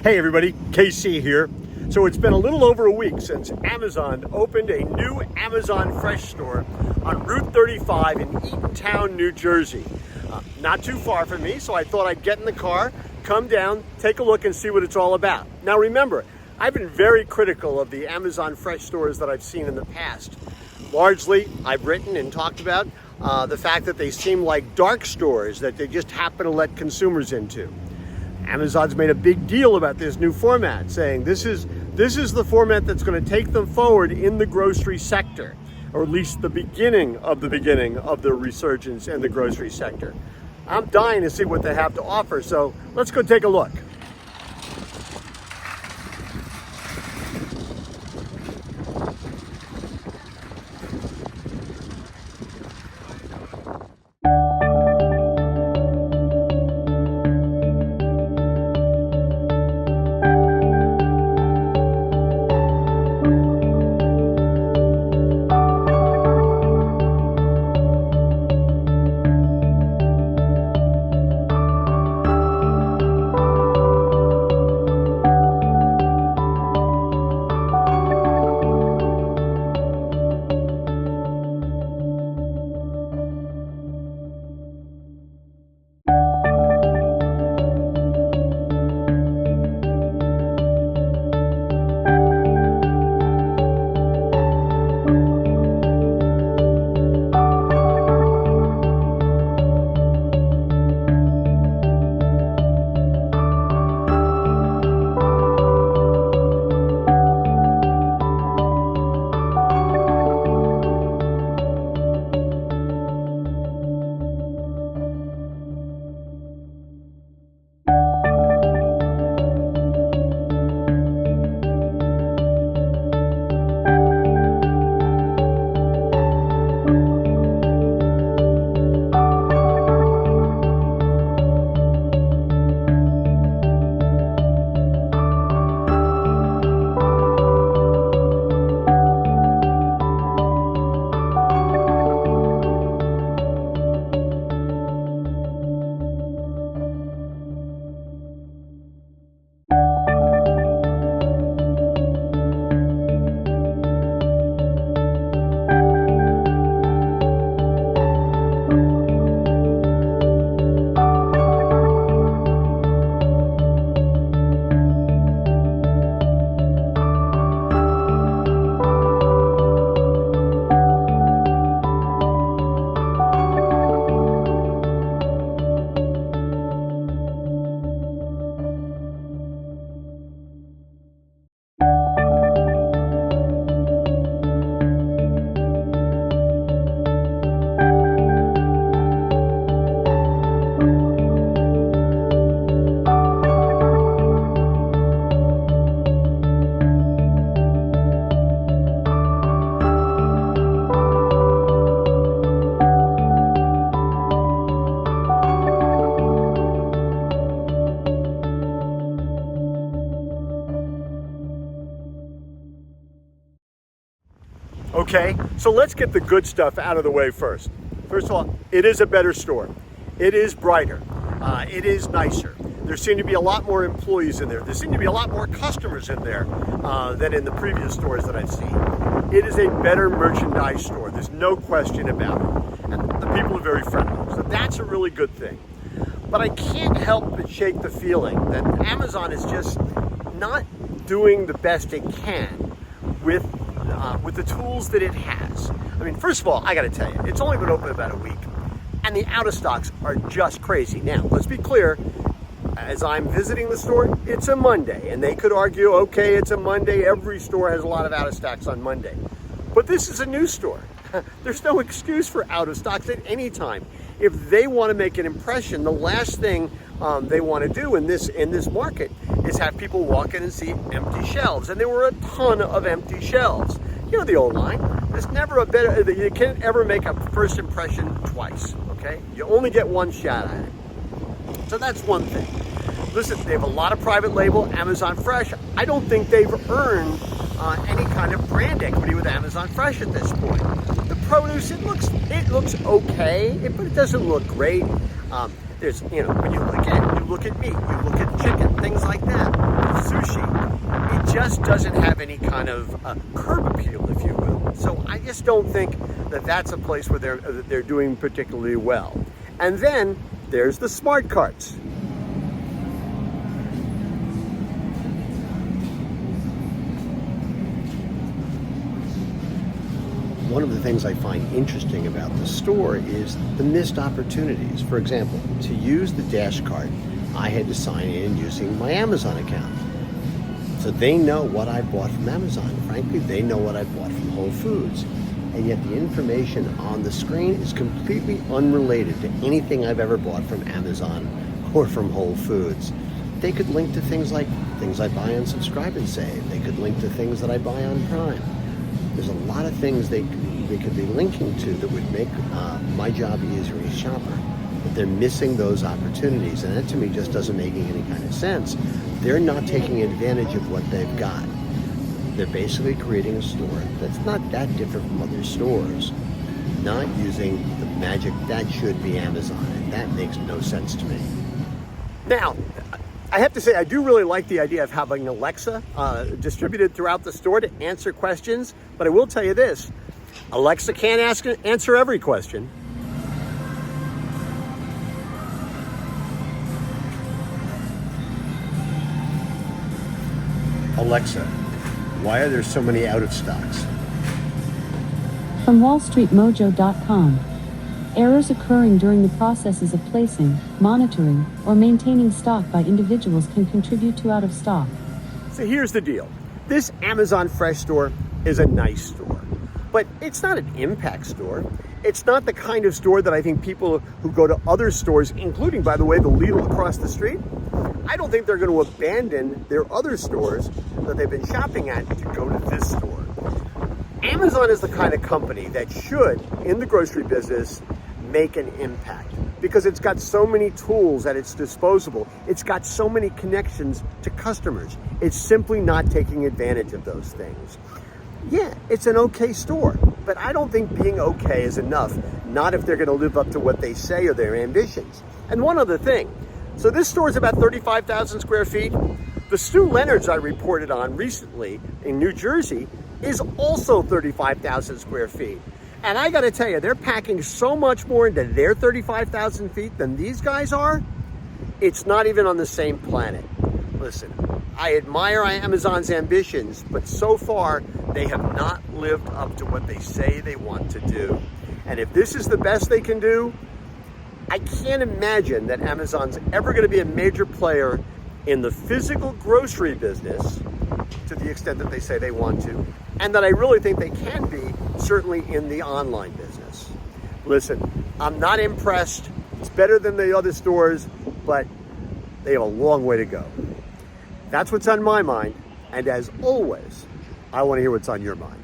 Hey everybody, KC here. So it's been a little over a week since Amazon opened a new Amazon Fresh store on Route 35 in Eatontown, New Jersey. Not too far from me, so I thought I'd get in the car, come down, take a look and see what it's all about. Now remember, I've been very critical of the Amazon Fresh stores that I've seen in the past. Largely, I've written and talked about the fact that they seem like dark stores that they just happen to let consumers into. Amazon's made a big deal about this new format, saying this is the format that's going to take them forward in the grocery sector, or at least the beginning of the resurgence in the grocery sector. I'm dying to see what they have to offer, so let's go take a look. Okay, so let's get the good stuff out of the way first. First of all, it is a better store. It is brighter. It is nicer. There seem to be a lot more employees in there. There seem to be a lot more customers in there than in the previous stores that I've seen. It is a better merchandise store. There's no question about it. And the people are very friendly. So that's a really good thing. But I can't help but shake the feeling that Amazon is just not doing the best it can with the tools that it has. I mean, first of all, I gotta tell you, it's only been open about a week, and the out of stocks are just crazy. Now, let's be clear, as I'm visiting the store, it's a Monday, and they could argue, okay, it's a Monday, every store has a lot of out of stocks on Monday. But this is a new store. There's no excuse for out of stocks at any time. If they want to make an impression, the last thing they want to do in this market is have people walk in and see empty shelves. And there were a ton of empty shelves. You know the old line, there's never a better, you can't ever make a first impression twice, okay? You only get one shot at it. So that's one thing. Listen, they have a lot of private label, Amazon Fresh. I don't think they've earned any kind of brand equity with Amazon Fresh at this point. The produce, it looks okay, but it doesn't look great. There's, when you look at meat, you look at chicken, things like that. doesn't have any kind of curb appeal, if you will. So I just don't think that that's a place where they're doing particularly well. And then there's the smart carts. One of the things I find interesting about the store is the missed opportunities. For example, to use the dash cart, I had to sign in using my Amazon account. So they know what I bought from Amazon. Frankly, they know what I bought from Whole Foods. And yet the information on the screen is completely unrelated to anything I've ever bought from Amazon or from Whole Foods. They could link to things like things I buy on Subscribe and Save. They could link to things that I buy on Prime. There's a lot of things they could be linking to that would make my job easier as a shopper. But they're missing those opportunities, and that to me just doesn't make any kind of sense. They're not taking advantage of what they've got. They're basically creating a store that's not that different from other stores, not using the magic that should be Amazon, and that makes no sense to me. Now, I have to say, I do really like the idea of having Alexa distributed throughout the store to answer questions, but I will tell you this, Alexa can't answer every question. Alexa, why are there so many out of stocks? From WallStreetMojo.com. Errors occurring during the processes of placing, monitoring, or maintaining stock by individuals can contribute to out of stock. So here's the deal. This Amazon Fresh store is a nice store, but it's not an impact store. It's not the kind of store that I think people who go to other stores, including, by the way, the Lidl across the street, I don't think they're going to abandon their other stores that they've been shopping at to go to this store. Amazon is the kind of company that should, in the grocery business, make an impact because it's got so many tools at its disposal. It's got so many connections to customers. It's simply not taking advantage of those things. Yeah, it's an okay store, but I don't think being okay is enough, not if they're going to live up to what they say or their ambitions. And one other thing, so this store is about 35,000 square feet. The Stu Leonard's I reported on recently in New Jersey is also 35,000 square feet. And I got to tell you, they're packing so much more into their 35,000 feet than these guys are. It's not even on the same planet. Listen, I admire Amazon's ambitions, but so far they have not lived up to what they say they want to do. And if this is the best they can do, I can't imagine that Amazon's ever going to be a major player in the physical grocery business to the extent that they say they want to, and that I really think they can be, certainly in the online business. Listen, I'm not impressed. It's better than the other stores, but they have a long way to go. That's what's on my mind, and as always, I want to hear what's on your mind.